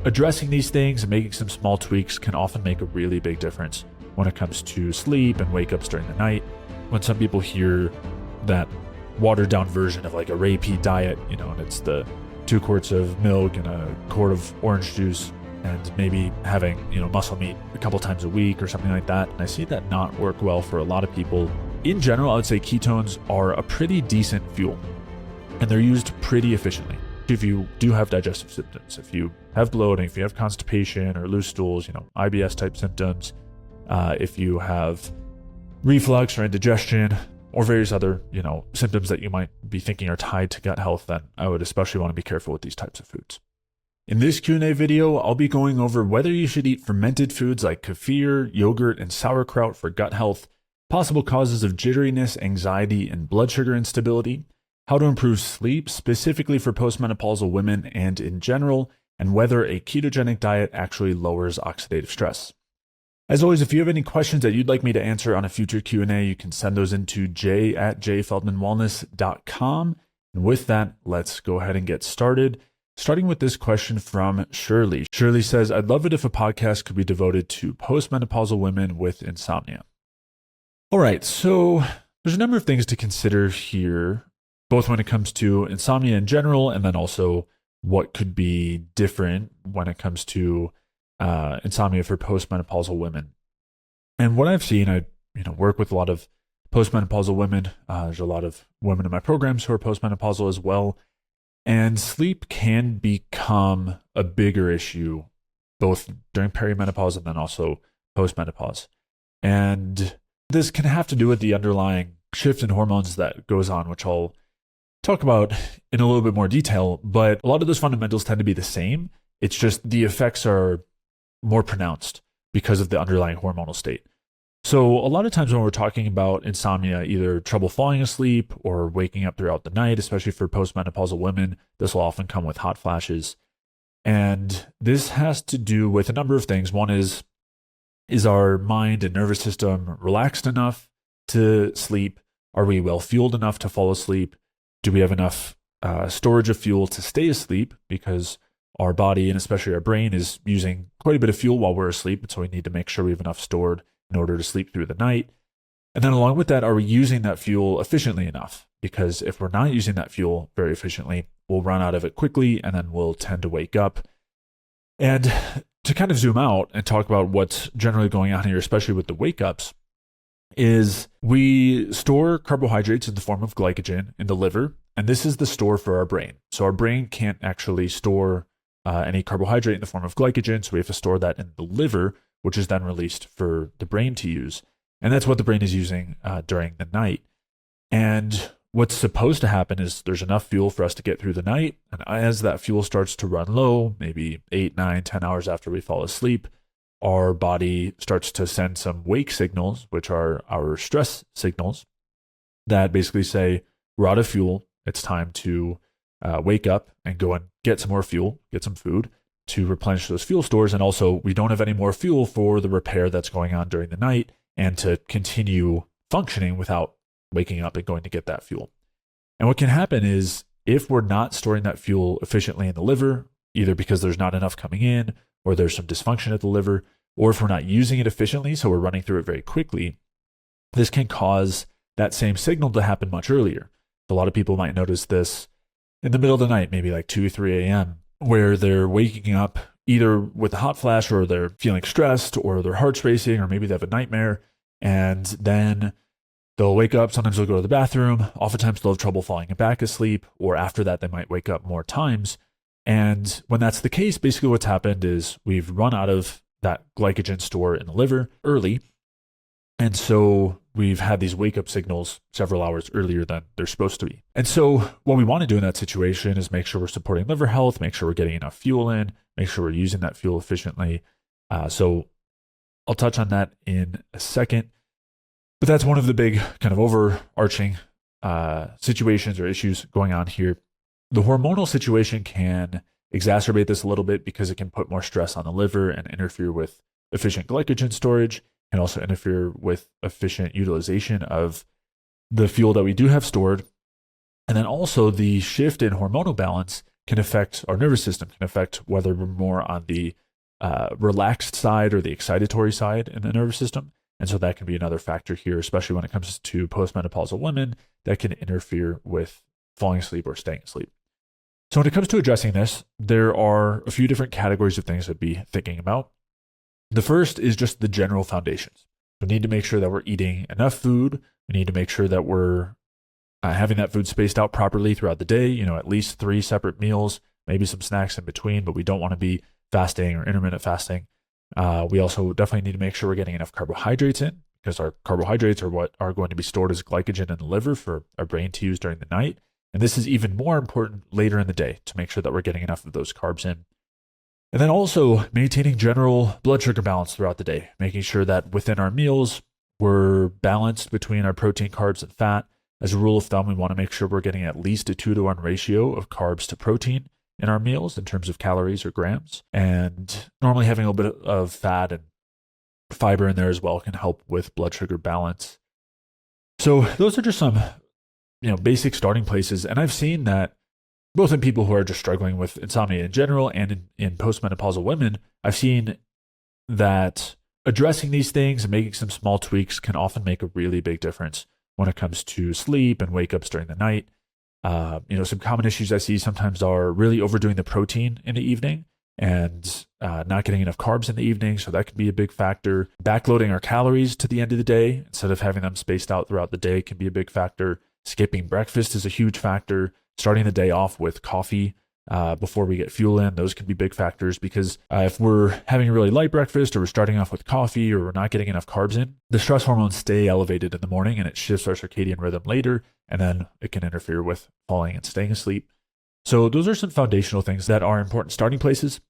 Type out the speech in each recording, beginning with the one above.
addressing these things and making some small tweaks can often make a really big difference when it comes to sleep and wake-ups during the night. When some people hear that watered-down version of like a Peat Diet, and it's the 2 quarts of milk and a quart of orange juice and maybe having, muscle meat a couple times a week or something like that. And I see that not work well for a lot of people. In general, I would say ketones are a pretty decent fuel, and they're used pretty efficiently. If you do have digestive symptoms, if you have bloating, if you have constipation or loose stools, IBS type symptoms, if you have reflux or indigestion or various other, symptoms that you might be thinking are tied to gut health, then I would especially want to be careful with these types of foods. In this Q&A video, I'll be going over whether you should eat fermented foods like kefir, yogurt, and sauerkraut for gut health, possible causes of jitteriness, anxiety, and blood sugar instability, how to improve sleep specifically for postmenopausal women and in general, and whether a ketogenic diet actually lowers oxidative stress. As always, if you have any questions that you'd like me to answer on a future Q&A, you can send those into j@jfeldmanwellness.com. And with that, let's go ahead and get started. Starting with this question from Shirley. Shirley says, I'd love it if a podcast could be devoted to postmenopausal women with insomnia. All right, so there's a number of things to consider here, both when it comes to insomnia in general, and then also what could be different when it comes to insomnia for postmenopausal women. And what I've seen, I work with a lot of postmenopausal women. There's a lot of women in my programs who are postmenopausal as well. And sleep can become a bigger issue, both during perimenopause and then also postmenopause. And this can have to do with the underlying shift in hormones that goes on, which I'll talk about in a little bit more detail. But a lot of those fundamentals tend to be the same. It's just the effects are more pronounced because of the underlying hormonal state. So a lot of times when we're talking about insomnia, either trouble falling asleep or waking up throughout the night, especially for postmenopausal women, this will often come with hot flashes. And this has to do with a number of things. One is our mind and nervous system relaxed enough to sleep? Are we well fueled enough to fall asleep? Do we have enough storage of fuel to stay asleep? Because our body and especially our brain is using quite a bit of fuel while we're asleep. And so we need to make sure we have enough stored in order to sleep through the night. And then along with that, are we using that fuel efficiently enough? Because if we're not using that fuel very efficiently, we'll run out of it quickly and then we'll tend to wake up. And to kind of zoom out and talk about what's generally going on here, especially with the wake-ups, is we store carbohydrates in the form of glycogen in the liver, and this is the store for our brain. So our brain can't actually store any carbohydrate in the form of glycogen, so we have to store that in the liver, which is then released for the brain to use. And that's what the brain is using during the night. And what's supposed to happen is there's enough fuel for us to get through the night. And as that fuel starts to run low, maybe 8, 9, 10 hours after we fall asleep, our body starts to send some wake signals, which are our stress signals, that basically say, we're out of fuel. It's time to wake up and go and get some more fuel, get some food to replenish those fuel stores. And also, we don't have any more fuel for the repair that's going on during the night and to continue functioning without waking up and going to get that fuel. And what can happen is if we're not storing that fuel efficiently in the liver, either because there's not enough coming in or there's some dysfunction at the liver, or if we're not using it efficiently, so we're running through it very quickly, this can cause that same signal to happen much earlier. A lot of people might notice this in the middle of the night, maybe like 2, 3 a.m., where they're waking up either with a hot flash or they're feeling stressed or their heart's racing or maybe they have a nightmare, and then they'll wake up. Sometimes they'll go to the bathroom. Oftentimes they'll have trouble falling back asleep, or after that they might wake up more times. And when that's the case, basically what's happened is we've run out of that glycogen store in the liver early. And so we've had these wake-up signals several hours earlier than they're supposed to be. And so what we want to do in that situation is make sure we're supporting liver health, make sure we're getting enough fuel in, make sure we're using that fuel efficiently. So I'll touch on that in a second. But that's one of the big kind of overarching situations or issues going on here. The hormonal situation can exacerbate this a little bit because it can put more stress on the liver and interfere with efficient glycogen storage, and also interfere with efficient utilization of the fuel that we do have stored. And then also the shift in hormonal balance can affect our nervous system, can affect whether we're more on the relaxed side or the excitatory side in the nervous system. And so that can be another factor here, especially when it comes to postmenopausal women, that can interfere with falling asleep or staying asleep. So when it comes to addressing this, there are a few different categories of things I'd be thinking about. The first is just the general foundations. We need to make sure that we're eating enough food. We need to make sure that we're having that food spaced out properly throughout the day, at least 3 separate meals, maybe some snacks in between, but we don't want to be fasting or intermittent fasting. We also definitely need to make sure we're getting enough carbohydrates in, because our carbohydrates are what are going to be stored as glycogen in the liver for our brain to use during the night. And this is even more important later in the day to make sure that we're getting enough of those carbs in. And then also maintaining general blood sugar balance throughout the day, making sure that within our meals, we're balanced between our protein, carbs, and fat. As a rule of thumb, we want to make sure we're getting at least a 2-to-1 ratio of carbs to protein in our meals in terms of calories or grams. And normally having a little bit of fat and fiber in there as well can help with blood sugar balance. So those are just some, basic starting places. And I've seen that both in people who are just struggling with insomnia in general and in postmenopausal women, I've seen that addressing these things and making some small tweaks can often make a really big difference when it comes to sleep and wake ups during the night. Some common issues I see sometimes are really overdoing the protein in the evening and not getting enough carbs in the evening. So that can be a big factor. Backloading our calories to the end of the day instead of having them spaced out throughout the day can be a big factor. Skipping breakfast is a huge factor. Starting the day off with coffee before we get fuel in, those can be big factors, because if we're having a really light breakfast or we're starting off with coffee or we're not getting enough carbs in, the stress hormones stay elevated in the morning and it shifts our circadian rhythm later, and then it can interfere with falling and staying asleep. So those are some foundational things that are important starting places.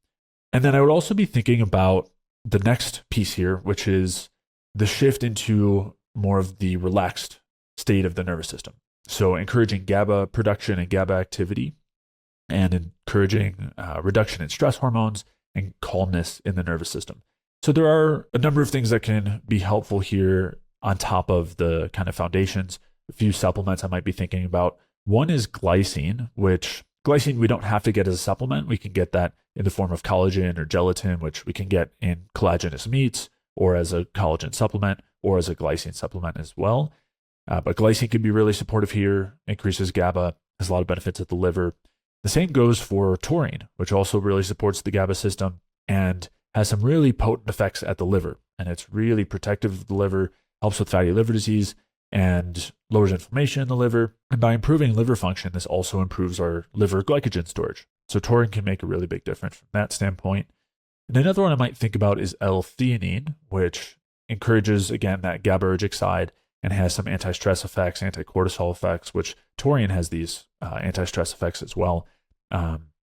And then I would also be thinking about the next piece here, which is the shift into more of the relaxed state of the nervous system. So encouraging GABA production and GABA activity, and encouraging reduction in stress hormones and calmness in the nervous system. So there are a number of things that can be helpful here on top of the kind of foundations. A few supplements I might be thinking about. One is glycine, which glycine we don't have to get as a supplement. We can get that in the form of collagen or gelatin, which we can get in collagenous meats or as a collagen supplement or as a glycine supplement as well. But glycine can be really supportive here, increases GABA, has a lot of benefits at the liver. The same goes for taurine, which also really supports the GABA system and has some really potent effects at the liver. And it's really protective of the liver, helps with fatty liver disease, and lowers inflammation in the liver. And by improving liver function, this also improves our liver glycogen storage. So taurine can make a really big difference from that standpoint. And another one I might think about is L-theanine, which encourages, again, that GABAergic side and has some anti-stress effects, anti-cortisol effects, which taurine has these anti-stress effects as well.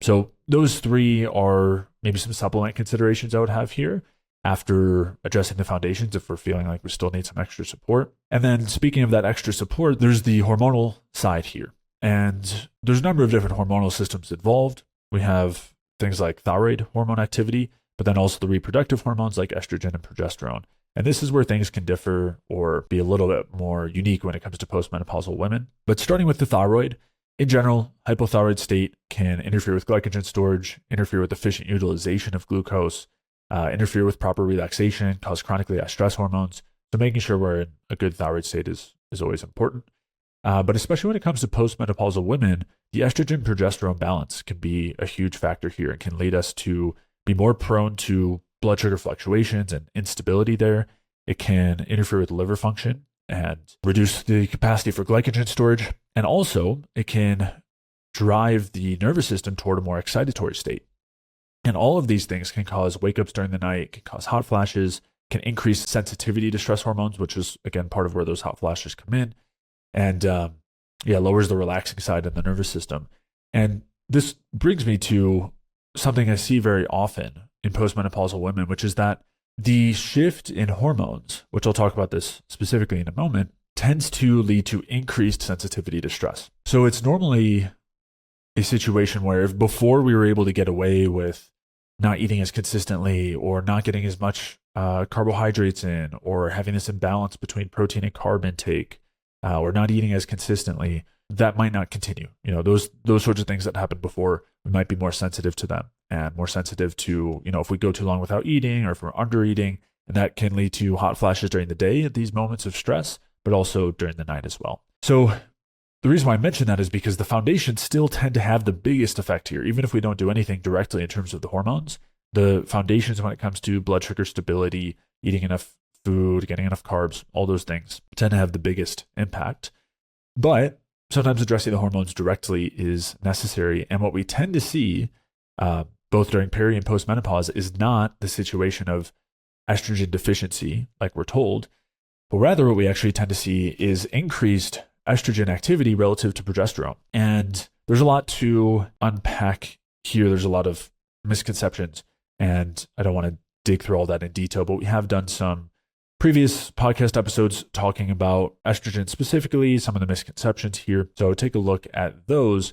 So those three are maybe some supplement considerations I would have here after addressing the foundations if we're feeling like we still need some extra support. And then speaking of that extra support, there's the hormonal side here. And there's a number of different hormonal systems involved. We have things like thyroid hormone activity, but then also the reproductive hormones like estrogen and progesterone. And this is where things can differ or be a little bit more unique when it comes to postmenopausal women. But starting with the thyroid, in general, hypothyroid state can interfere with glycogen storage, interfere with efficient utilization of glucose, interfere with proper relaxation, cause chronically high stress hormones. So making sure we're in a good thyroid state is always important. But especially when it comes to postmenopausal women, the estrogen-progesterone balance can be a huge factor here and can lead us to be more prone to blood sugar fluctuations and instability there. It can interfere with liver function and reduce the capacity for glycogen storage. And also, it can drive the nervous system toward a more excitatory state. And all of these things can cause wake-ups during the night, can cause hot flashes, can increase sensitivity to stress hormones, which is, again, part of where those hot flashes come in. And lowers the relaxing side of the nervous system. And this brings me to something I see very often in postmenopausal women, which is that the shift in hormones, which I'll talk about this specifically in a moment, tends to lead to increased sensitivity to stress. So it's normally a situation where if before we were able to get away with not eating as consistently or not getting as much carbohydrates in or having this imbalance between protein and carb intake or not eating as consistently, that might not continue. Those sorts of things that happened before, we might be more sensitive to them and more sensitive to, if we go too long without eating or if we're under eating, and that can lead to hot flashes during the day at these moments of stress, but also during the night as well. So the reason why I mention that is because the foundations still tend to have the biggest effect here. Even if we don't do anything directly in terms of the hormones, the foundations when it comes to blood sugar stability, eating enough food, getting enough carbs, all those things tend to have the biggest impact. But sometimes addressing the hormones directly is necessary. And what we tend to see, both during peri and post-menopause, is not the situation of estrogen deficiency, like we're told, but rather what we actually tend to see is increased estrogen activity relative to progesterone. And there's a lot to unpack here. There's a lot of misconceptions, and I don't want to dig through all that in detail, but we have done some previous podcast episodes talking about estrogen specifically, some of the misconceptions here. So take a look at those.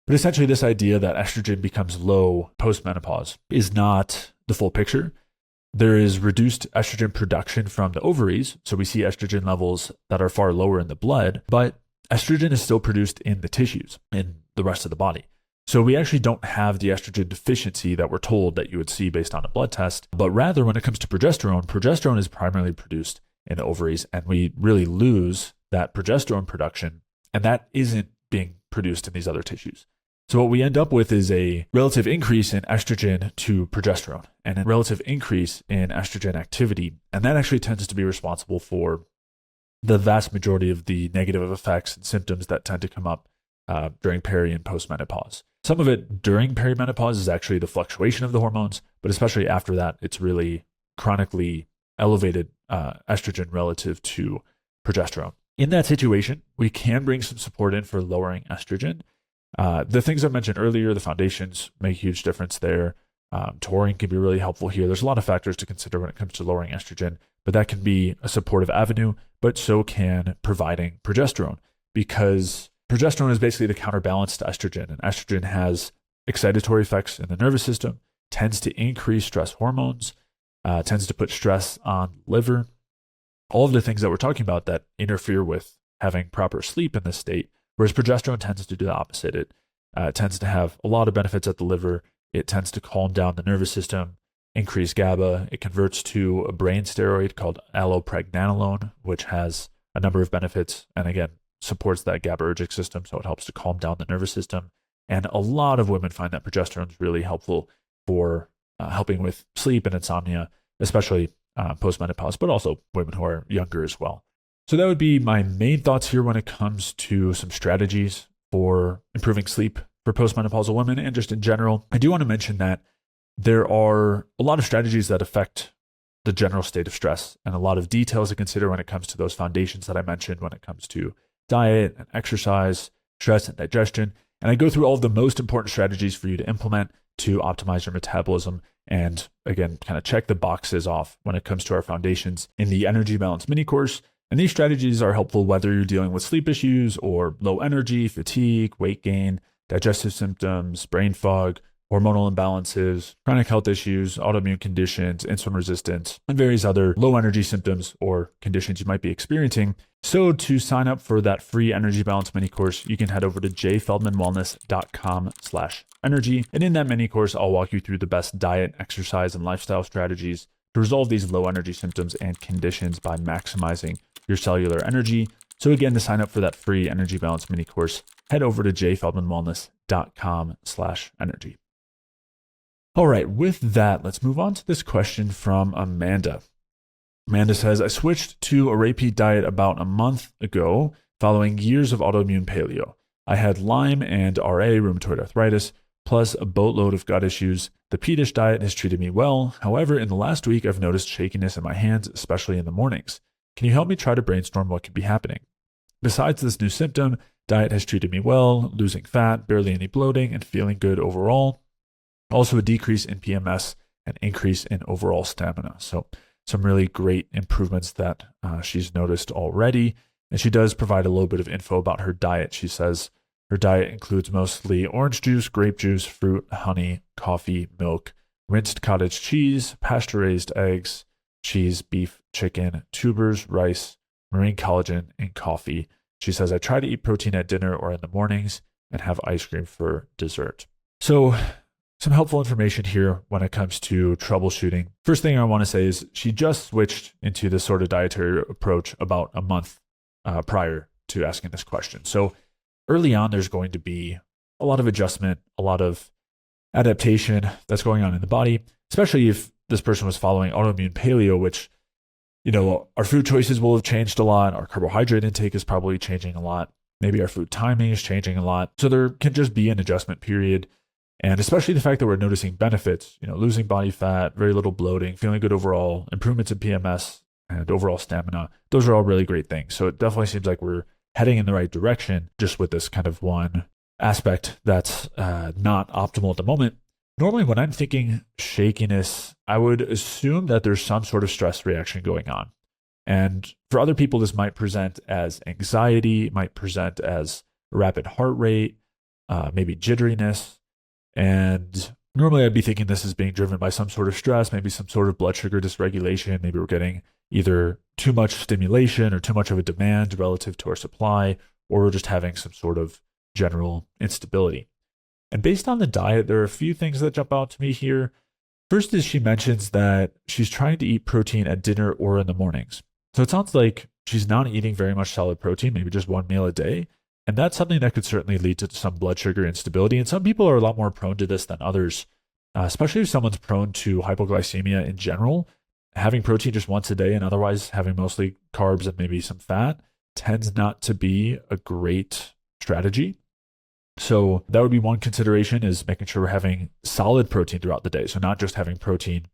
But essentially, this idea that estrogen becomes low post-menopause is not the full picture. There is reduced estrogen production from the ovaries. So we see estrogen levels that are far lower in the blood, but estrogen is still produced in the tissues, in the rest of the body. So we actually don't have the estrogen deficiency that we're told that you would see based on a blood test, but rather when it comes to progesterone is primarily produced in the ovaries, and we really lose that progesterone production, and that isn't being produced in these other tissues. So what we end up with is a relative increase in estrogen to progesterone and a relative increase in estrogen activity, and that actually tends to be responsible for the vast majority of the negative effects and symptoms that tend to come up during peri and post-menopause. Some of it during perimenopause is actually the fluctuation of the hormones, but especially after that, it's really chronically elevated estrogen relative to progesterone. In that situation, we can bring some support in for lowering estrogen. The things I mentioned earlier, the foundations make a huge difference there. Taurine can be really helpful here. There's a lot of factors to consider when it comes to lowering estrogen, but that can be a supportive avenue, but so can providing progesterone, because progesterone is basically the counterbalance to estrogen, and estrogen has excitatory effects in the nervous system, tends to increase stress hormones, tends to put stress on liver, all of the things that we're talking about that interfere with having proper sleep in this state, whereas progesterone tends to do the opposite. It tends to have a lot of benefits at the liver. It tends to calm down the nervous system, increase GABA. It converts to a brain steroid called allopregnanolone, which has a number of benefits, and again, supports that GABAergic system, so it helps to calm down the nervous system. And a lot of women find that progesterone is really helpful for helping with sleep and insomnia, especially post-menopause, but also women who are younger as well. So that would be my main thoughts here when it comes to some strategies for improving sleep for post-menopausal women and just in general. I do want to mention that there are a lot of strategies that affect the general state of stress and a lot of details to consider when it comes to those foundations that I mentioned when it comes to diet and exercise, stress and digestion. And I go through all of the most important strategies for you to implement to optimize your metabolism and, again, kind of check the boxes off when it comes to our foundations in the Energy Balance mini course. And these strategies are helpful whether you're dealing with sleep issues or low energy, fatigue, weight gain, digestive symptoms, brain fog, hormonal imbalances, chronic health issues, autoimmune conditions, insulin resistance, and various other low energy symptoms or conditions you might be experiencing. So to sign up for that free Energy Balance mini course, you can head over to jfeldmanwellness.com/energy. And in that mini course, I'll walk you through the best diet, exercise, and lifestyle strategies to resolve these low energy symptoms and conditions by maximizing your cellular energy. So again, to sign up for that free Energy Balance mini course, head over to jfeldmanwellness.com/energy. All right, with that, let's move on to this question from Amanda. Amanda says, I switched to a Peat diet about a month ago following years of autoimmune paleo. I had Lyme and RA, rheumatoid arthritis, plus a boatload of gut issues. The Peatish diet has treated me well. However, in the last week, I've noticed shakiness in my hands, especially in the mornings. Can you help me try to brainstorm what could be happening? Besides this new symptom, diet has treated me well, losing fat, barely any bloating, and feeling good overall. Also a decrease in PMS and increase in overall stamina. So some really great improvements that she's noticed already. And she does provide a little bit of info about her diet. She says her diet includes mostly orange juice, grape juice, fruit, honey, coffee, milk, rinsed cottage cheese, pasture-raised eggs, cheese, beef, chicken, tubers, rice, marine collagen, and coffee. She says, I try to eat protein at dinner or in the mornings and have ice cream for dessert. So some helpful information here when it comes to troubleshooting. First thing I want to say is she just switched into this sort of dietary approach about a month prior to asking this question. So early on, there's going to be a lot of adjustment, a lot of adaptation that's going on in the body, especially if this person was following autoimmune paleo, which, our food choices will have changed a lot. Our carbohydrate intake is probably changing a lot. Maybe our food timing is changing a lot. So there can just be an adjustment period. And especially the fact that we're noticing benefits, losing body fat, very little bloating, feeling good overall, improvements in PMS and overall stamina. Those are all really great things. So it definitely seems like we're heading in the right direction, just with this kind of one aspect that's not optimal at the moment. Normally, when I'm thinking shakiness, I would assume that there's some sort of stress reaction going on. And for other people, this might present as anxiety, might present as rapid heart rate, maybe jitteriness. And normally I'd be thinking this is being driven by some sort of stress, maybe some sort of blood sugar dysregulation. Maybe we're getting either too much stimulation or too much of a demand relative to our supply, or we're just having some sort of general instability. And based on the diet, there are a few things that jump out to me here. First is she mentions that she's trying to eat protein at dinner or in the mornings. So it sounds like she's not eating very much solid protein, maybe just one meal a day. And that's something that could certainly lead to some blood sugar instability. And some people are a lot more prone to this than others, especially if someone's prone to hypoglycemia in general. Having protein just once a day and otherwise having mostly carbs and maybe some fat tends not to be a great strategy. So that would be one consideration, is making sure we're having solid protein throughout the day. So not just having protein,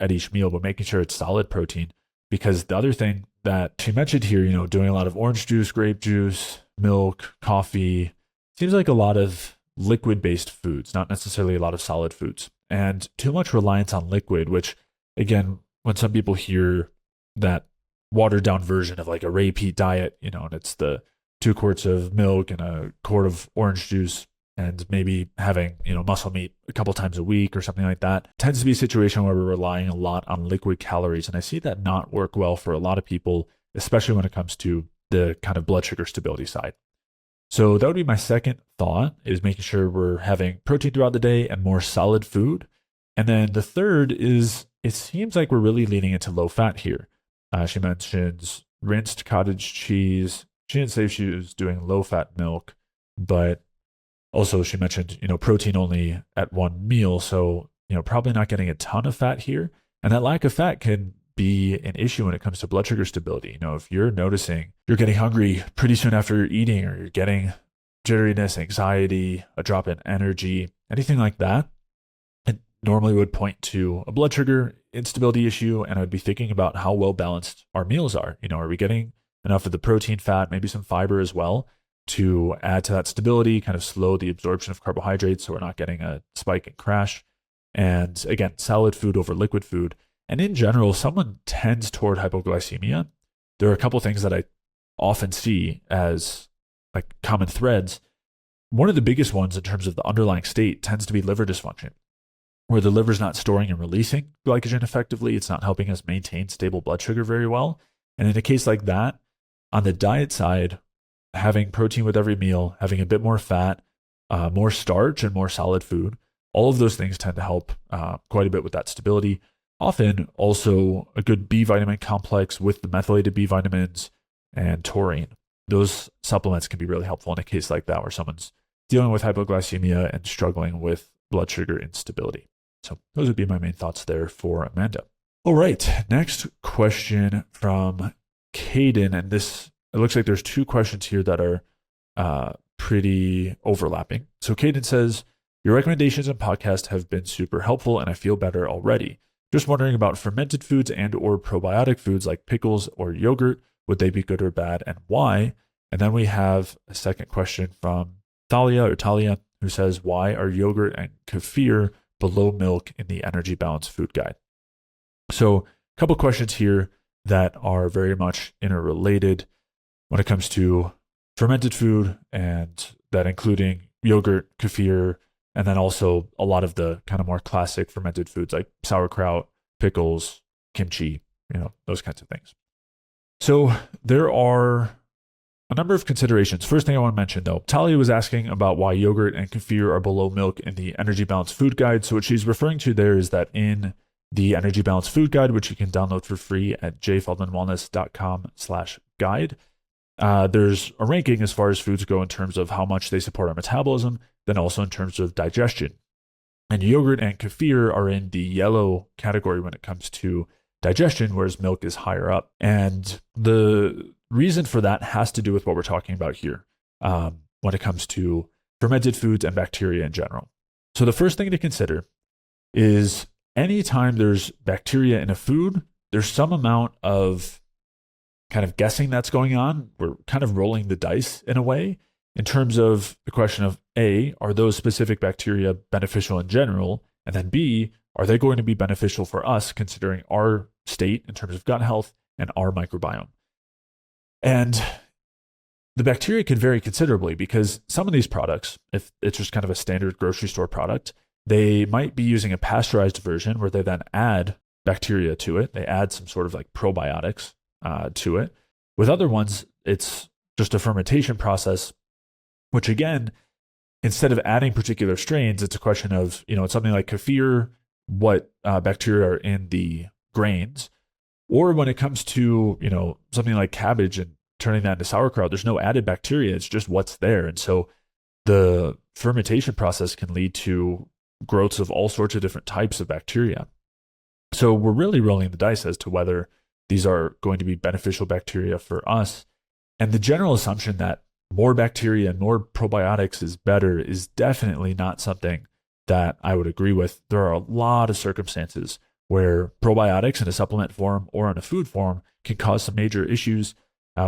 at each meal, but making sure it's solid protein. Because the other thing that she mentioned here, doing a lot of orange juice, grape juice, milk, coffee, seems like a lot of liquid-based foods, not necessarily a lot of solid foods. And too much reliance on liquid, which, again, when some people hear that watered-down version of like a Peat Diet, and it's the 2 quarts of milk and a quart of orange juice and maybe having, muscle meat a couple times a week or something like that, tends to be a situation where we're relying a lot on liquid calories. And I see that not work well for a lot of people, especially when it comes to the kind of blood sugar stability side. So that would be my second thought, is making sure we're having protein throughout the day and more solid food. And then the third is, it seems like we're really leaning into low fat here. She mentions rinsed cottage cheese. She didn't say if she was doing low fat milk, but also she mentioned, protein only at one meal. So, probably not getting a ton of fat here. And that lack of fat can be an issue when it comes to blood sugar stability. If you're noticing you're getting hungry pretty soon after you're eating, or you're getting jitteriness, anxiety, a drop in energy, anything like that, it normally would point to a blood sugar instability issue. And I'd be thinking about how well balanced our meals are. Are we getting enough of the protein, fat, maybe some fiber as well, to add to that stability, kind of slow the absorption of carbohydrates so we're not getting a spike and crash. And again, solid food over liquid food. And in general, someone tends toward hypoglycemia. There are a couple things that I often see as like common threads. One of the biggest ones in terms of the underlying state tends to be liver dysfunction, where the liver's not storing and releasing glycogen effectively. It's not helping us maintain stable blood sugar very well. And in a case like that, on the diet side, having protein with every meal, having a bit more fat, more starch, and more solid food, all of those things tend to help quite a bit with that stability. Often also a good B vitamin complex with the methylated B vitamins and taurine. Those supplements can be really helpful in a case like that, where someone's dealing with hypoglycemia and struggling with blood sugar instability. So those would be my main thoughts there for Amanda. All right, next question from Caden, and it looks like there's 2 questions here that are pretty overlapping. So Caden says, your recommendations and podcast have been super helpful and I feel better already. Just wondering about fermented foods and or probiotic foods like pickles or yogurt. Would they be good or bad, and why? And then we have a second question from Talia, who says, why are yogurt and kefir below milk in the Energy Balance Food Guide? So a couple questions here that are very much interrelated when it comes to fermented food, and that including yogurt, kefir, and then also a lot of the kind of more classic fermented foods like sauerkraut, pickles, kimchi, those kinds of things. So there are A number of considerations. First thing I want to mention though, Talia was asking about why yogurt and kefir are below milk in the Energy Balance Food Guide. So what she's referring to there is that in the Energy Balance Food Guide, which you can download for free at jfeldmanwellness.com/guide, there's a ranking as far as foods go in terms of how much they support our metabolism, then also in terms of digestion. And yogurt and kefir are in the yellow category when it comes to digestion, whereas milk is higher up. And the reason for that has to do with what we're talking about here when it comes to fermented foods and bacteria in general. So the first thing to consider is anytime there's bacteria in a food, there's some amount of kind of guessing that's going on. We're kind of rolling the dice in a way in terms of the question of A, are those specific bacteria beneficial in general? And then B, are they going to be beneficial for us considering our state in terms of gut health and our microbiome? And the bacteria can vary considerably because some of these products, if it's just kind of a standard grocery store product, they might be using a pasteurized version where they then add bacteria to it. They add some sort of like probiotics to it. With other ones, it's just a fermentation process, which again, instead of adding particular strains, it's a question of, it's something like kefir, what bacteria are in the grains. Or when it comes to, something like cabbage and turning that into sauerkraut, there's no added bacteria. It's just what's there. And so the fermentation process can lead to growths of all sorts of different types of bacteria. So we're really rolling the dice as to whether these are going to be beneficial bacteria for us. And the general assumption that more bacteria and more probiotics is better is definitely not something that I would agree with. There are a lot of circumstances where probiotics in a supplement form or in a food form can cause some major issues.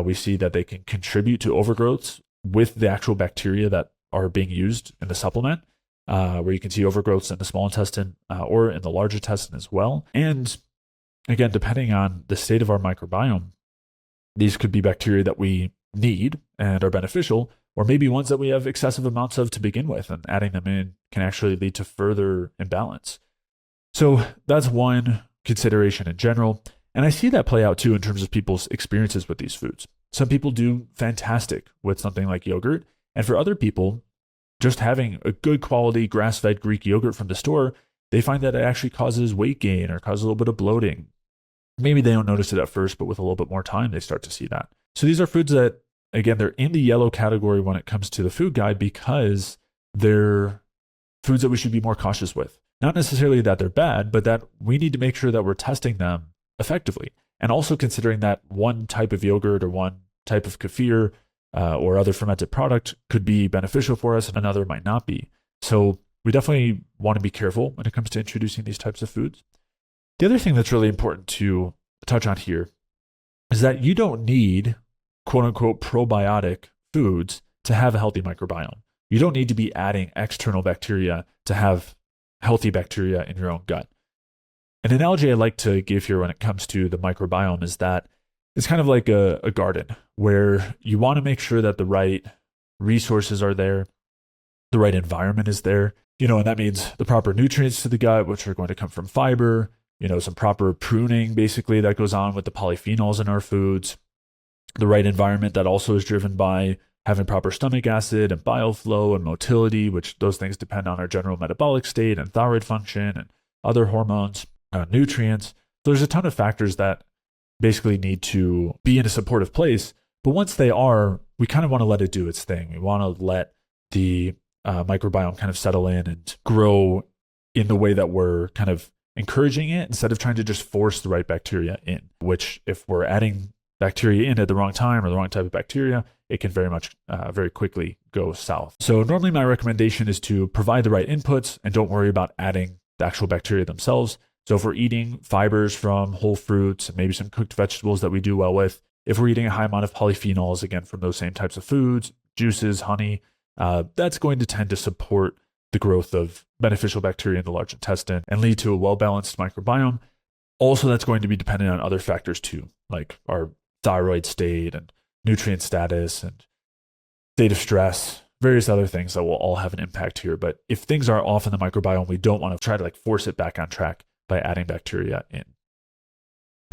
We see that they can contribute to overgrowths with the actual bacteria that are being used in the supplement, where you can see overgrowths in the small intestine or in the large intestine as well. And again, depending on the state of our microbiome, these could be bacteria that we need and are beneficial, or maybe ones that we have excessive amounts of to begin with, and adding them in can actually lead to further imbalance. So that's one consideration in general. And I see that play out too in terms of people's experiences with these foods. Some people do fantastic with something like yogurt. And for other people, just having a good quality grass-fed Greek yogurt from the store, they find that it actually causes weight gain or causes a little bit of bloating. Maybe they don't notice it at first, but with a little bit more time, they start to see that. So these are foods that, again, they're in the yellow category when it comes to the food guide because they're foods that we should be more cautious with. Not necessarily that they're bad, but that we need to make sure that we're testing them effectively. And also considering that one type of yogurt or one type of kefir or other fermented product could be beneficial for us and another might not be. So we definitely want to be careful when it comes to introducing these types of foods. The other thing that's really important to touch on here is that you don't need quote unquote probiotic foods to have a healthy microbiome. You don't need to be adding external bacteria to have healthy bacteria in your own gut. An analogy I like to give here when it comes to the microbiome is that it's kind of like a garden where you want to make sure that the right resources are there, the right environment is there, and that means the proper nutrients to the gut, which are going to come from fiber, some proper pruning basically that goes on with the polyphenols in our foods, the right environment that also is driven by having proper stomach acid and bile flow and motility, which those things depend on our general metabolic state and thyroid function and other hormones, nutrients. So there's a ton of factors that basically need to be in a supportive place. But once they are, we kind of want to let it do its thing. We want to let the microbiome kind of settle in and grow in the way that we're kind of encouraging it instead of trying to just force the right bacteria in, which if we're adding bacteria in at the wrong time or the wrong type of bacteria, it can very quickly go south. So normally my recommendation is to provide the right inputs and don't worry about adding the actual bacteria themselves. So if we're eating fibers from whole fruits and maybe some cooked vegetables that we do well with, if we're eating a high amount of polyphenols, again, from those same types of foods, juices, honey, that's going to tend to support the growth of beneficial bacteria in the large intestine and lead to a well-balanced microbiome. Also, that's going to be dependent on other factors too, like our thyroid state and nutrient status and state of stress, various other things that will all have an impact here. But if things are off in the microbiome, we don't want to try to force it back on track by adding bacteria in.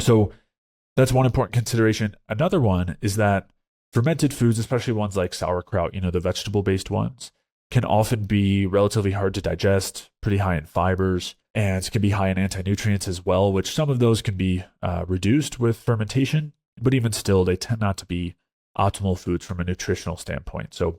So that's one important consideration. Another one is that fermented foods, especially ones like sauerkraut, the vegetable-based ones, can often be relatively hard to digest, pretty high in fibers, and can be high in anti-nutrients as well, which some of those can be reduced with fermentation, but even still, they tend not to be optimal foods from a nutritional standpoint. So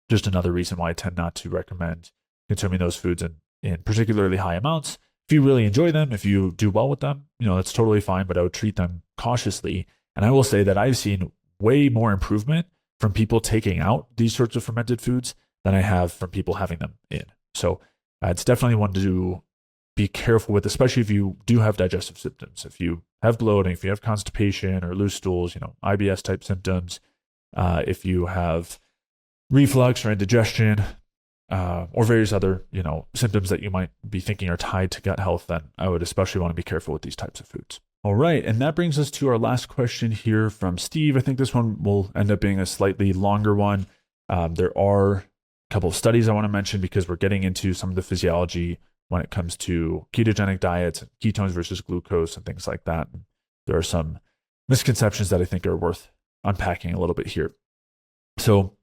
just another reason why I tend not to recommend consuming those foods in particularly high amounts. If you really enjoy them, if you do well with them, that's totally fine, but I would treat them cautiously. And I will say that I've seen way more improvement from people taking out these sorts of fermented foods than I have from people having them in. So it's definitely one to be careful with, especially if you do have digestive symptoms. If you have bloating, if you have constipation or loose stools, IBS type symptoms, if you have reflux or indigestion, or various other, symptoms that you might be thinking are tied to gut health, then I would especially want to be careful with these types of foods. All right, and that brings us to our last question here from Steve. I think this one will end up being a slightly longer one. There are a couple of studies I want to mention because we're getting into some of the physiology when it comes to ketogenic diets, and ketones versus glucose and things like that. There are some misconceptions that I think are worth unpacking a little bit here. So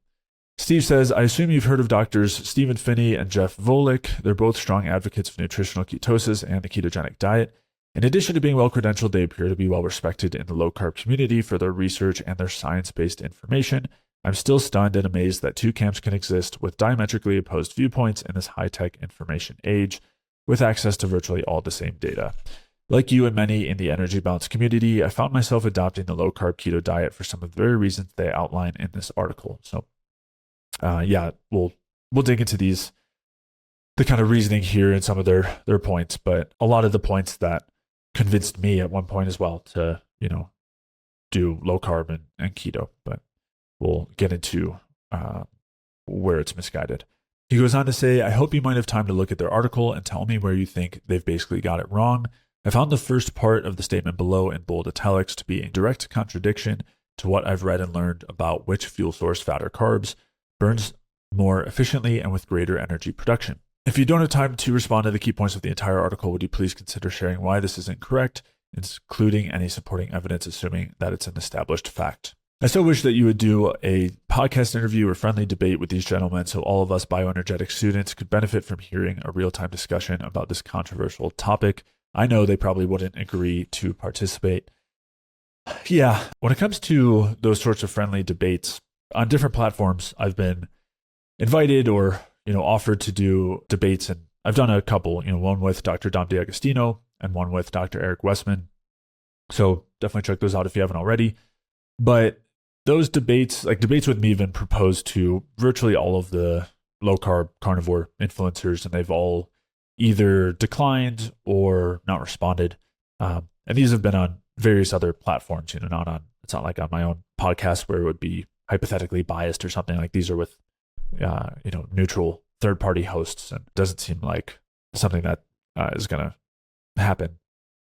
Steve says, I assume you've heard of doctors Stephen Finney and Jeff Volek. They're both strong advocates of nutritional ketosis and the ketogenic diet. In addition to being well-credentialed, they appear to be well-respected in the low-carb community for their research and their science-based information. I'm still stunned and amazed that two camps can exist with diametrically opposed viewpoints in this high-tech information age, with access to virtually all the same data. Like you and many in the energy balance community, I found myself adopting the low-carb keto diet for some of the very reasons they outline in this article. So we'll dig into the kind of reasoning here and some of their points, but a lot of the points that convinced me at one point as well to, do low carb and keto, but we'll get into where it's misguided. He goes on to say, I hope you might have time to look at their article and tell me where you think they've basically got it wrong. I found the first part of the statement below in bold italics to be in direct contradiction to what I've read and learned about which fuel source, fat or carbs, burns more efficiently and with greater energy production. If you don't have time to respond to the key points of the entire article, would you please consider sharing why this is incorrect, including any supporting evidence, assuming that it's an established fact? I so wish that you would do a podcast interview or friendly debate with these gentlemen so all of us bioenergetic students could benefit from hearing a real-time discussion about this controversial topic. I know they probably wouldn't agree to participate. Yeah, when it comes to those sorts of friendly debates, on different platforms, I've been invited or, offered to do debates, and I've done a couple, one with Dr. Dom D'Agostino and one with Dr. Eric Westman. So definitely check those out if you haven't already. But those debates, like debates with me, have been proposed to virtually all of the low carb carnivore influencers, and they've all either declined or not responded. And these have been on various other platforms, it's not like on my own podcast where it would be hypothetically biased or something. Like these are with, neutral third-party hosts, and it doesn't seem like something that is going to happen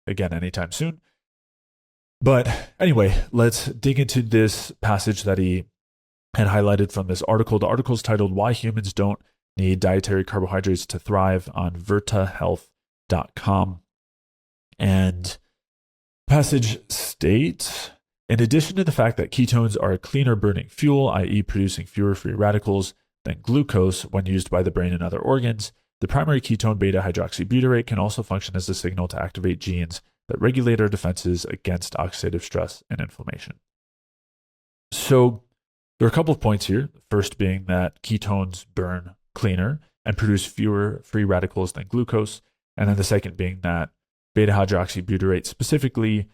again anytime soon. But anyway, let's dig into this passage that he had highlighted from this article. The article is titled Why Humans Don't Need Dietary Carbohydrates to Thrive on virtahealth.com. And passage states, in addition to the fact that ketones are a cleaner burning fuel, i.e. producing fewer free radicals than glucose when used by the brain and other organs, the primary ketone beta-hydroxybutyrate can also function as a signal to activate genes that regulate our defenses against oxidative stress and inflammation. So there are a couple of points here. The first being that ketones burn cleaner and produce fewer free radicals than glucose. And then the second being that beta-hydroxybutyrate specifically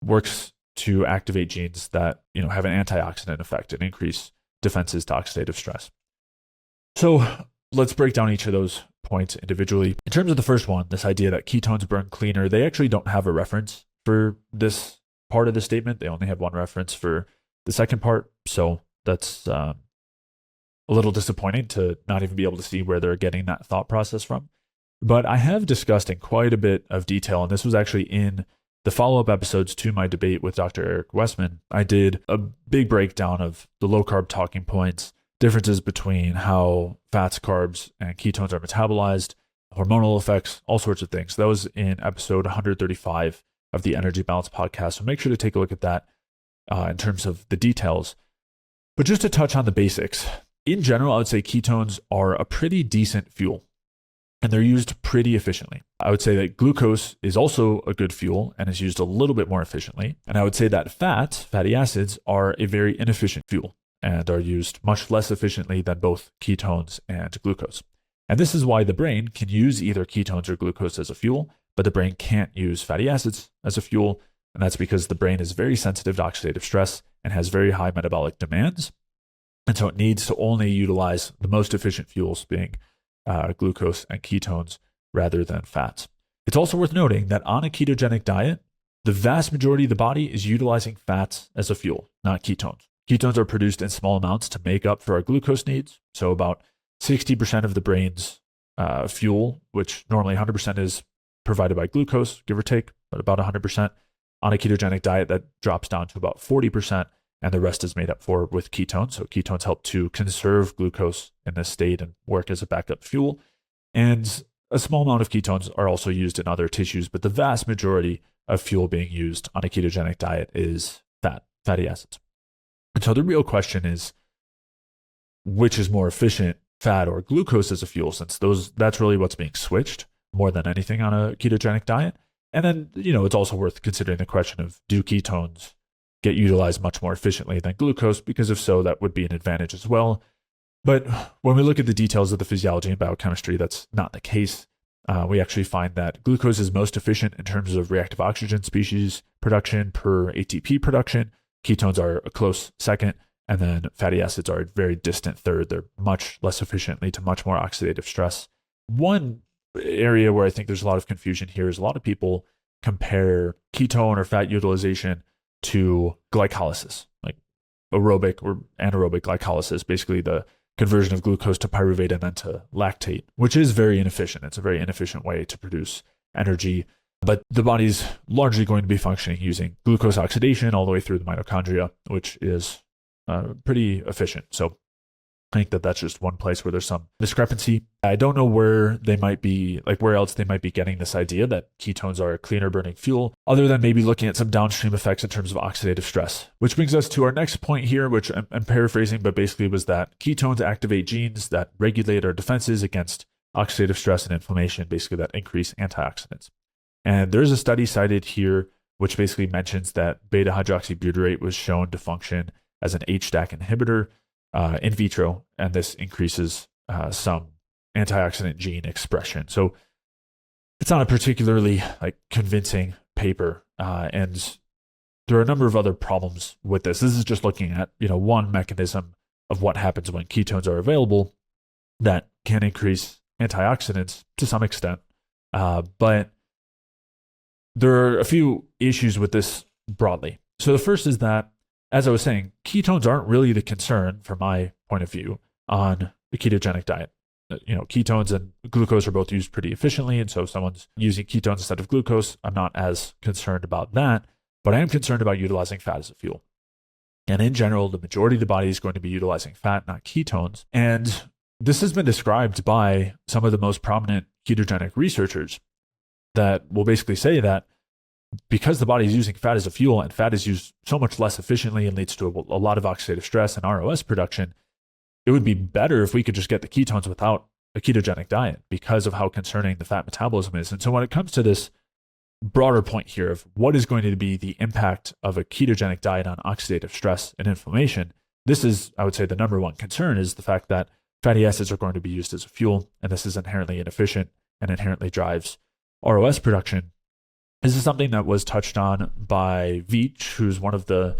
works to activate genes that, have an antioxidant effect and increase defenses to oxidative stress. So let's break down each of those points individually. In terms of the first one, this idea that ketones burn cleaner, they actually don't have a reference for this part of the statement. They only have one reference for the second part. So that's a little disappointing to not even be able to see where they're getting that thought process from. But I have discussed in quite a bit of detail, and this was actually in the follow-up episodes to my debate with Dr. Eric Westman. I did a big breakdown of the low-carb talking points, differences between how fats, carbs, and ketones are metabolized, hormonal effects, all sorts of things. That was in episode 135 of the Energy Balance podcast. So make sure to take a look at that in terms of the details. But just to touch on the basics, in general, I would say ketones are a pretty decent fuel, and they're used pretty efficiently. I would say that glucose is also a good fuel and is used a little bit more efficiently. And I would say that fatty acids, are a very inefficient fuel and are used much less efficiently than both ketones and glucose. And this is why the brain can use either ketones or glucose as a fuel, but the brain can't use fatty acids as a fuel. And that's because the brain is very sensitive to oxidative stress and has very high metabolic demands. And so it needs to only utilize the most efficient fuels, being glucose and ketones, rather than fats. It's also worth noting that on a ketogenic diet, the vast majority of the body is utilizing fats as a fuel, not ketones. Ketones are produced in small amounts to make up for our glucose needs. So about 60% of the brain's fuel, which normally 100% is provided by glucose, give or take, but about 100%. On a ketogenic diet, that drops down to about 40%, and the rest is made up for with ketones. So ketones help to conserve glucose in this state and work as a backup fuel. And a small amount of ketones are also used in other tissues, but the vast majority of fuel being used on a ketogenic diet is fatty acids. And so the real question is, which is more efficient, fat or glucose as a fuel, since that's really what's being switched more than anything on a ketogenic diet. And then, it's also worth considering the question of, do ketones get utilized much more efficiently than glucose? Because if so, that would be an advantage as well. But when we look at the details of the physiology and biochemistry, that's not the case. We actually find that glucose is most efficient in terms of reactive oxygen species production per ATP production. Ketones are a close second, and then fatty acids are a very distant third. They're much less efficient, lead to much more oxidative stress. One area where I think there's a lot of confusion here is a lot of people compare ketone or fat utilization to glycolysis, like aerobic or anaerobic glycolysis, basically the conversion of glucose to pyruvate and then to lactate, which is very inefficient. It's a very inefficient way to produce energy, but the body's largely going to be functioning using glucose oxidation all the way through the mitochondria, which is pretty efficient. So I think that that's just one place where there's some discrepancy. I don't know where they might be, where else they might be getting this idea that ketones are a cleaner burning fuel, other than maybe looking at some downstream effects in terms of oxidative stress. Which brings us to our next point here, which I'm paraphrasing, but basically was that ketones activate genes that regulate our defenses against oxidative stress and inflammation, basically that increase antioxidants. And there's a study cited here which basically mentions that beta-hydroxybutyrate was shown to function as an HDAC inhibitor in vitro, and this increases some antioxidant gene expression. So it's not a particularly convincing paper, and there are a number of other problems with this. This is just looking at one mechanism of what happens when ketones are available that can increase antioxidants to some extent, but there are a few issues with this broadly. So the first is that, as I was saying, ketones aren't really the concern from my point of view on the ketogenic diet. Ketones and glucose are both used pretty efficiently. And so if someone's using ketones instead of glucose, I'm not as concerned about that, but I am concerned about utilizing fat as a fuel. And in general, the majority of the body is going to be utilizing fat, not ketones. And this has been described by some of the most prominent ketogenic researchers that will basically say that because the body is using fat as a fuel and fat is used so much less efficiently and leads to a lot of oxidative stress and ROS production, it would be better if we could just get the ketones without a ketogenic diet because of how concerning the fat metabolism is. And so when it comes to this broader point here of what is going to be the impact of a ketogenic diet on oxidative stress and inflammation, this is, I would say, the number one concern is the fact that fatty acids are going to be used as a fuel, and this is inherently inefficient and inherently drives ROS production. This is something that was touched on by Veach, who's one of the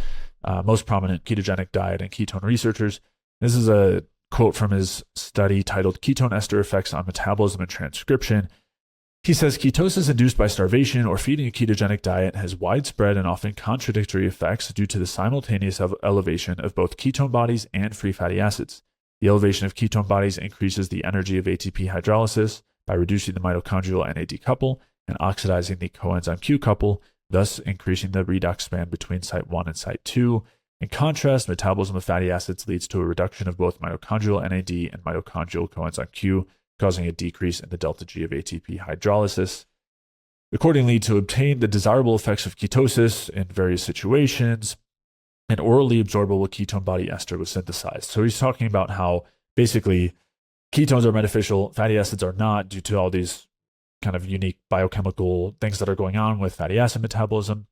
most prominent ketogenic diet and ketone researchers. This is a quote from his study titled Ketone Ester Effects on Metabolism and Transcription. He says, ketosis induced by starvation or feeding a ketogenic diet has widespread and often contradictory effects due to the simultaneous elevation of both ketone bodies and free fatty acids. The elevation of ketone bodies increases the energy of ATP hydrolysis by reducing the mitochondrial NAD couple and oxidizing the coenzyme Q couple, thus increasing the redox span between site 1 and site 2. In contrast, metabolism of fatty acids leads to a reduction of both mitochondrial NAD and mitochondrial coenzyme Q, causing a decrease in the delta G of ATP hydrolysis. Accordingly, to obtain the desirable effects of ketosis in various situations, an orally absorbable ketone body ester was synthesized. So he's talking about how basically ketones are beneficial, fatty acids are not, due to all these kind of unique biochemical things that are going on with fatty acid metabolism,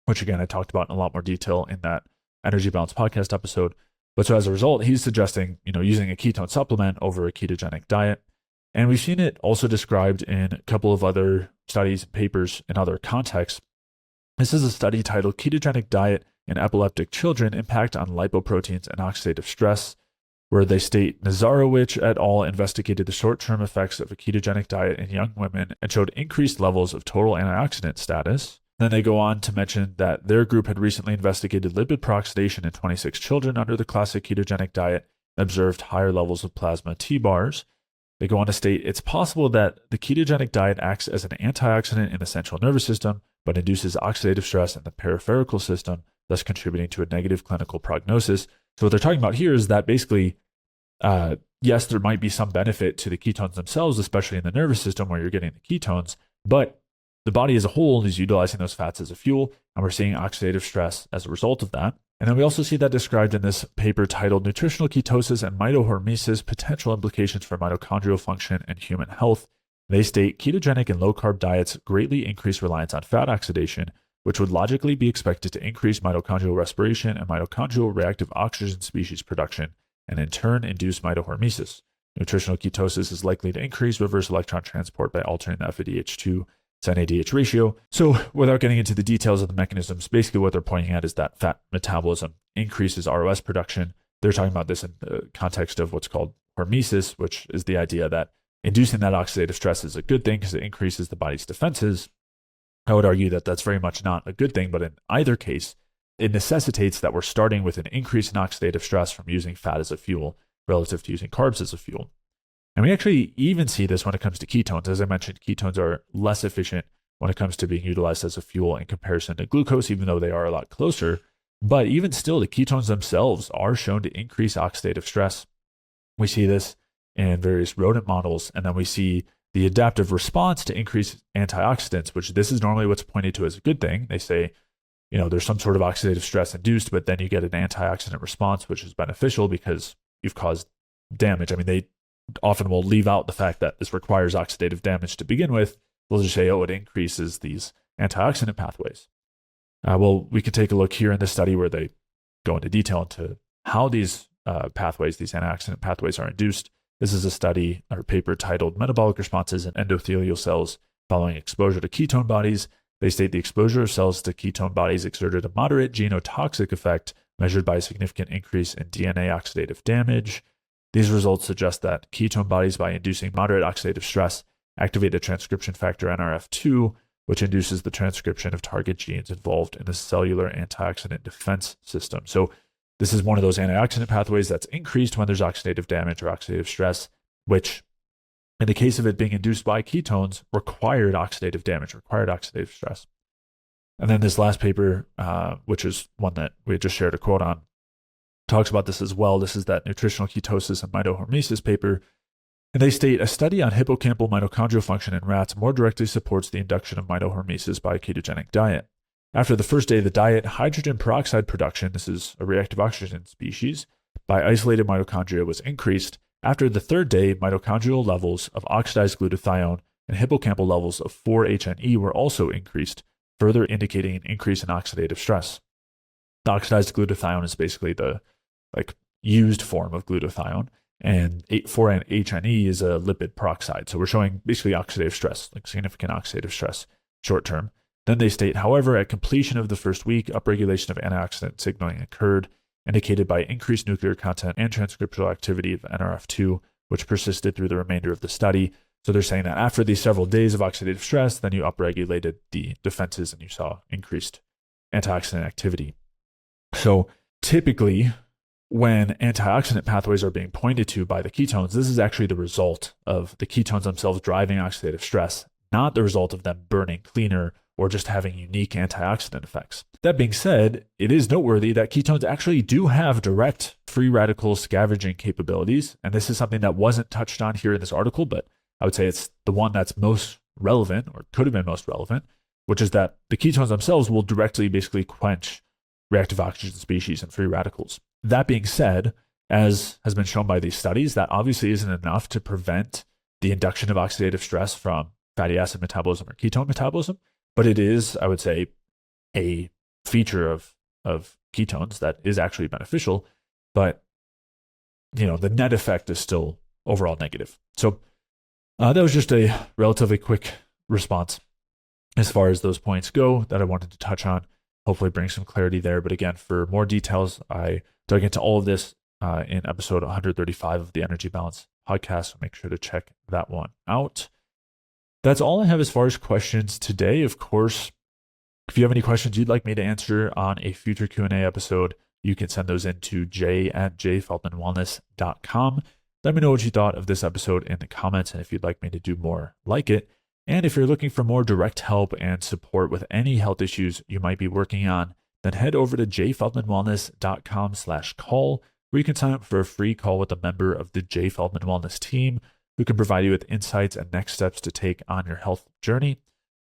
which again, I talked about in a lot more detail in that Energy Balance podcast episode. But so as a result, he's suggesting, using a ketone supplement over a ketogenic diet. And we've seen it also described in a couple of other studies, papers, in other contexts. This is a study titled Ketogenic Diet in Epileptic Children, Impact on Lipoproteins and Oxidative Stress, where they state Nazarowicz et al. Investigated the short-term effects of a ketogenic diet in young women and showed increased levels of total antioxidant status. Then they go on to mention that their group had recently investigated lipid peroxidation in 26 children under the classic ketogenic diet and observed higher levels of plasma T-bars. They go on to state it's possible that the ketogenic diet acts as an antioxidant in the central nervous system, but induces oxidative stress in the peripheral system, thus contributing to a negative clinical prognosis. So what they're talking about here is that basically, yes, there might be some benefit to the ketones themselves, especially in the nervous system where you're getting the ketones, but the body as a whole is utilizing those fats as a fuel, and we're seeing oxidative stress as a result of that. And then we also see that described in this paper titled Nutritional Ketosis and Mitohormesis, Potential Implications for Mitochondrial Function and Human Health. They state ketogenic and low-carb diets greatly increase reliance on fat oxidation, which would logically be expected to increase mitochondrial respiration and mitochondrial reactive oxygen species production, and in turn induce mitohormesis. Nutritional ketosis is likely to increase reverse electron transport by altering the FADH2 to NADH ratio. So without getting into the details of the mechanisms, basically what they're pointing at is that fat metabolism increases ROS production. They're talking about this in the context of what's called hormesis, which is the idea that inducing that oxidative stress is a good thing because it increases the body's defenses. I would argue that that's very much not a good thing, but in either case, it necessitates that we're starting with an increase in oxidative stress from using fat as a fuel relative to using carbs as a fuel. And we actually even see this when it comes to ketones. As I mentioned, ketones are less efficient when it comes to being utilized as a fuel in comparison to glucose, even though they are a lot closer. But even still, the ketones themselves are shown to increase oxidative stress. We see this in various rodent models, and then we see the adaptive response to increase antioxidants, which this is normally what's pointed to as a good thing. They say, there's some sort of oxidative stress induced, but then you get an antioxidant response, which is beneficial because you've caused damage. I mean, they often will leave out the fact that this requires oxidative damage to begin with. They'll just say, it increases these antioxidant pathways. Well, we could take a look here in this study where they go into detail into how these pathways, these antioxidant pathways are induced. This is a study or paper titled Metabolic Responses in Endothelial Cells Following Exposure to Ketone Bodies. They state the exposure of cells to ketone bodies exerted a moderate genotoxic effect measured by a significant increase in DNA oxidative damage. These results suggest that ketone bodies, by inducing moderate oxidative stress, activate the transcription factor NRF2, which induces the transcription of target genes involved in the cellular antioxidant defense system. So this is one of those antioxidant pathways that's increased when there's oxidative damage or oxidative stress, which in the case of it being induced by ketones, required oxidative damage, required oxidative stress. And then this last paper, which is one that we had just shared a quote on, talks about this as well. This is that nutritional ketosis and mitohormesis paper. And they state a study on hippocampal mitochondrial function in rats more directly supports the induction of mitohormesis by a ketogenic diet. After the first day of the diet, hydrogen peroxide production, this is a reactive oxygen species, by isolated mitochondria was increased. After the third day, mitochondrial levels of oxidized glutathione and hippocampal levels of 4-HNE were also increased, further indicating an increase in oxidative stress. The oxidized glutathione is basically the used form of glutathione, and 4-HNE is a lipid peroxide. So we're showing basically oxidative stress, significant oxidative stress short term. Then they state, however, at completion of the first week, upregulation of antioxidant signaling occurred, indicated by increased nuclear content and transcriptional activity of NRF2, which persisted through the remainder of the study. So they're saying that after these several days of oxidative stress, then you upregulated the defenses and you saw increased antioxidant activity. So typically, when antioxidant pathways are being pointed to by the ketones, this is actually the result of the ketones themselves driving oxidative stress, not the result of them burning cleaner or just having unique antioxidant effects. That being said, it is noteworthy that ketones actually do have direct free radical scavenging capabilities, and this is something that wasn't touched on here in this article, but I would say it's the one that's most relevant, or could have been most relevant, which is that the ketones themselves will directly basically quench reactive oxygen species and free radicals. That being said, as has been shown by these studies, that obviously isn't enough to prevent the induction of oxidative stress from fatty acid metabolism or ketone metabolism, but it is, I would say, a feature of ketones that is actually beneficial, but the net effect is still overall negative. So that was just a relatively quick response as far as those points go that I wanted to touch on. Hopefully bring some clarity there. But again, for more details, I dug into all of this in episode 135 of the Energy Balance podcast. So make sure to check that one out. That's all I have as far as questions today. Of course, if you have any questions you'd like me to answer on a future Q&A episode, you can send those in to j@jfeltmanwellness.com. Let me know what you thought of this episode in the comments and if you'd like me to do more like it. And if you're looking for more direct help and support with any health issues you might be working on, then head over to jfeltmanwellness.com/call, where you can sign up for a free call with a member of the J. Feldman Wellness team who can provide you with insights and next steps to take on your health journey.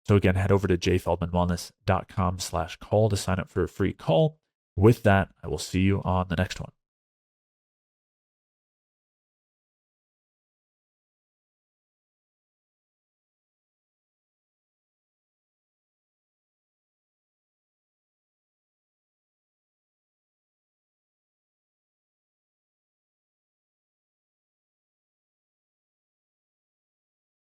So again, head over to jfeltmanwellness.com/call to sign up for a free call. With that, I will see you on the next one.